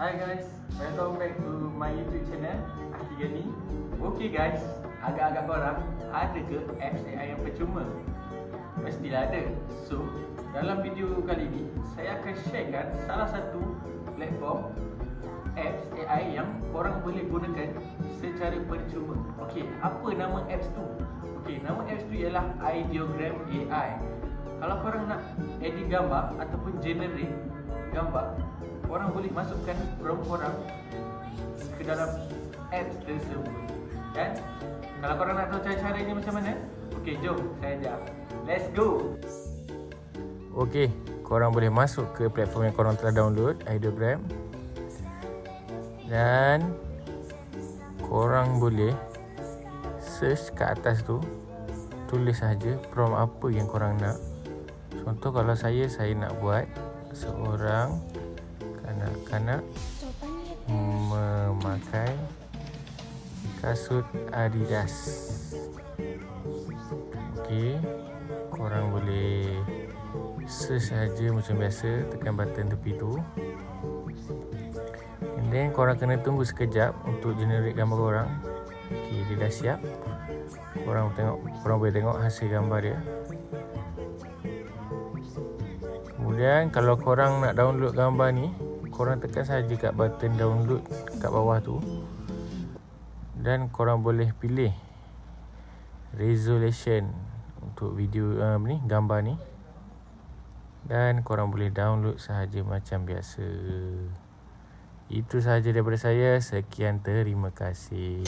Hi guys, welcome back to my YouTube channel Aki Gani. Okay guys, agak-agak korang ada ke apps AI yang percuma? Mestilah ada. So, dalam video kali ini saya akan sharekan salah satu platform apps AI yang korang boleh gunakan secara percuma. Okay, apa nama apps tu? Okay, nama apps tu ialah Ideogram AI. Kalau korang nak edit gambar ataupun generate gambar, korang boleh masukkan prompt korang ke dalam apps tersebut. Dan kalau korang nak tahu cara-caranya macam mana, okey, jom saya ajar. Let's go. Okey, korang boleh masuk ke platform yang korang telah download, Ideogram. Dan korang boleh search kat atas tu, tulis saja prompt apa yang korang nak. Contoh kalau saya nak buat seorang kanak-kanak memakai kasut Adidas. Okey, korang boleh search saja macam biasa, tekan button tepi tu. And then korang kena tunggu sekejap untuk generate gambar korang. Okey, dia dah siap. Korang boleh tengok hasil gambar dia. Kemudian kalau korang nak download gambar ni, korang tekan saja kat button download kat bawah tu. Dan korang boleh pilih resolution untuk video gambar ni. Dan korang boleh download sahaja macam biasa. Itu sahaja daripada saya. Sekian, terima kasih.